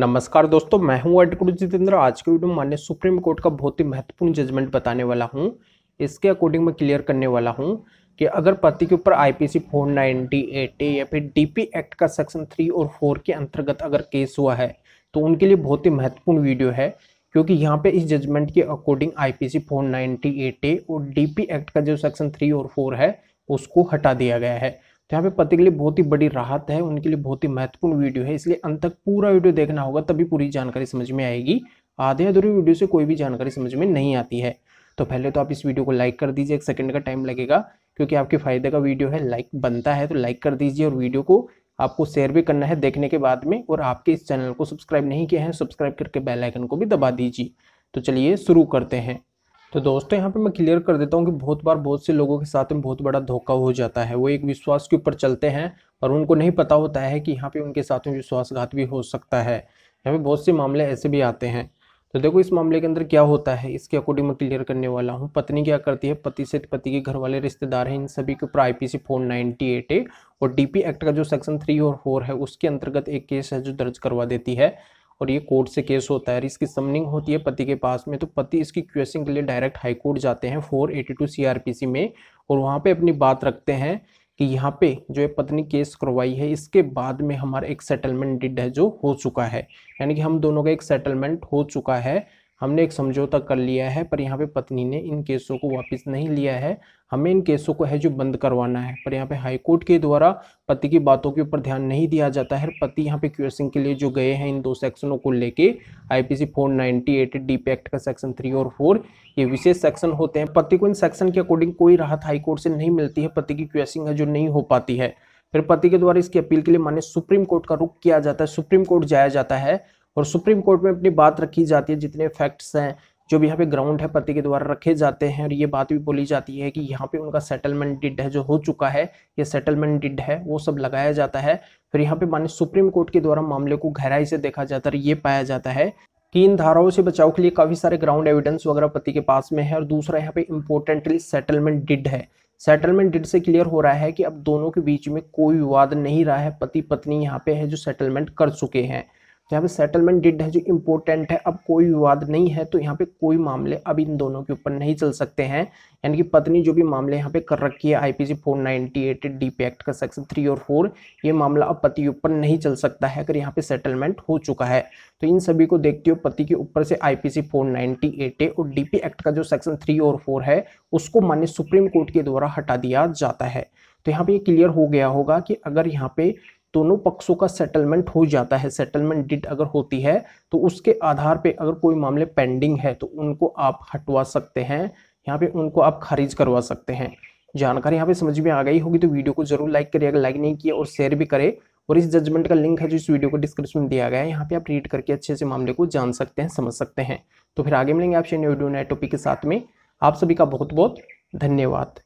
नमस्कार दोस्तों, मैं हूं एडवोकेट जितेंद्र। आज के वीडियो में माननीय सुप्रीम कोर्ट का बहुत ही महत्वपूर्ण जजमेंट बताने वाला हूं। इसके अकॉर्डिंग मैं क्लियर करने वाला हूं कि अगर पति के ऊपर आईपीसी 498 या फिर डीपी एक्ट का सेक्शन 3 और 4 के अंतर्गत अगर केस हुआ है तो उनके लिए बहुत ही महत्वपूर्ण वीडियो है, क्योंकि यहाँ पे इस जजमेंट के अकॉर्डिंग आईपीसी 498 और डीपी एक्ट का जो सेक्शन 3 और 4 है उसको हटा दिया गया है। तो यहाँ पे पति के लिए बहुत ही बड़ी राहत है, उनके लिए बहुत ही महत्वपूर्ण वीडियो है, इसलिए अंत तक पूरा वीडियो देखना होगा, तभी पूरी जानकारी समझ में आएगी। आधे अधूरी वीडियो से कोई भी जानकारी समझ में नहीं आती है। तो पहले तो आप इस वीडियो को लाइक कर दीजिए, 1 सेकंड का टाइम लगेगा, क्योंकि आपके फायदे का वीडियो है। लाइक बनता है तो लाइक कर दीजिए, और वीडियो को आपको शेयर भी करना है देखने के बाद में। और आपके इस चैनल को सब्सक्राइब नहीं किया है, सब्सक्राइब करके बेल आइकन को भी दबा दीजिए। तो चलिए शुरू करते हैं। तो दोस्तों यहाँ पे मैं क्लियर कर देता हूँ कि बहुत बार बहुत से लोगों के साथ में बहुत बड़ा धोखा हो जाता है। वो एक विश्वास के ऊपर चलते हैं और उनको नहीं पता होता है कि यहाँ पे उनके साथ में विश्वासघात भी हो सकता है। यहाँ पे बहुत से मामले ऐसे भी आते हैं। तो देखो इस मामले के अंदर क्या होता है, इसके अकॉर्डिंग मैं क्लियर करने वाला हूँ। पत्नी क्या करती है, पति से पति के घर वाले रिश्तेदार हैं, इन सभी के ऊपर आईपीसी 498 और डीपी एक्ट का जो सेक्शन 3 और 4 है उसके अंतर्गत एक केस है जो दर्ज करवा देती है। और ये कोर्ट से केस होता है, इसकी समनिंग होती है पति के पास में। तो पति इसकी क्वेश्चन के लिए डायरेक्ट हाई कोर्ट जाते हैं 482 सीआरपीसी में, और वहाँ पे अपनी बात रखते हैं कि यहाँ पे जो है पत्नी केस करवाई है, इसके बाद में हमारा एक सेटलमेंट डिड है जो हो चुका है, यानी कि हम दोनों का एक सेटलमेंट हो चुका है, हमने एक समझौता कर लिया है। पर यहाँ पे पत्नी ने इन केसों को वापस नहीं लिया है, हमें इन केसों को है जो बंद करवाना है। पर यहाँ पे हाई कोर्ट के द्वारा पति की बातों के ऊपर ध्यान नहीं दिया जाता है। पति यहाँ पे क्वेश्चन के लिए जो गए हैं इन दो सेक्शनों को लेके, आईपीसी 498 डीपी एक्ट का सेक्शन 3 और 4, ये विशेष सेक्शन होते हैं। पति को इन सेक्शन के अकॉर्डिंग कोई राहत हाई कोर्ट से नहीं मिलती है, पति की क्वेश्चन है जो नहीं हो पाती है। फिर पति के द्वारा इसकी अपील के लिए माननीय सुप्रीम कोर्ट का रुख किया जाता है, सुप्रीम कोर्ट जाया जाता है और सुप्रीम कोर्ट में अपनी बात रखी जाती है। जितने फैक्ट्स हैं, जो भी यहाँ पे ग्राउंड है पति के द्वारा रखे जाते हैं, और ये बात भी बोली जाती है कि यहाँ पे उनका सेटलमेंट डिड है जो हो चुका है, ये सेटलमेंट डिड है, वो सब लगाया जाता है। फिर यहाँ पे माननीय सुप्रीम कोर्ट के द्वारा मामले को गहराई से देखा जाता है। ये पाया जाता है कि इन धाराओं से बचाव के लिए काफी सारे ग्राउंड एविडेंस वगैरह पति के पास में है। और दूसरा यहाँ पे इंपॉर्टेंटली सेटलमेंट डिड है। सेटलमेंट डिड से क्लियर हो रहा है कि अब दोनों के बीच में कोई विवाद नहीं रहा है, पति पत्नी यहाँ पे है जो सेटलमेंट कर चुके हैं। यहाँ पे सेटलमेंट डिड है जो इम्पोर्टेंट है, अब कोई विवाद नहीं है, तो यहाँ पे कोई मामले अब इन दोनों के ऊपर नहीं चल सकते हैं। यानी कि पत्नी जो भी मामले यहाँ पे कर रखी है आईपीसी 498 डीपी एक्ट का सेक्शन 3 और 4, ये मामला अब पति के ऊपर नहीं चल सकता है अगर यहाँ पे सेटलमेंट हो चुका है। तो इन सभी को देखते हुए पति के ऊपर से आईपीसी 498 और डीपी एक्ट का जो सेक्शन 3 और 4 है उसको माननीय सुप्रीम कोर्ट के द्वारा हटा दिया जाता है। तो यहाँ पे ये क्लियर हो गया होगा कि अगर यहाँ पे दोनों पक्षों का सेटलमेंट हो जाता है, सेटलमेंट डिड अगर होती है, तो उसके आधार पे अगर कोई मामले पेंडिंग है तो उनको आप हटवा सकते हैं, यहाँ पे उनको आप खारिज करवा सकते हैं। जानकारी यहाँ पे समझ में आ गई होगी तो वीडियो को जरूर लाइक करिए, अगर लाइक नहीं किया, और शेयर भी करें। और इस जजमेंट का लिंक है जो इस वीडियो को डिस्क्रिप्शन में दिया गया है, यहाँ पे आप रीड करके अच्छे से मामले को जान सकते हैं, समझ सकते हैं। तो फिर आगे मिलेंगे आपसे नए वीडियो नए टॉपिक के साथ में। आप सभी का बहुत बहुत धन्यवाद।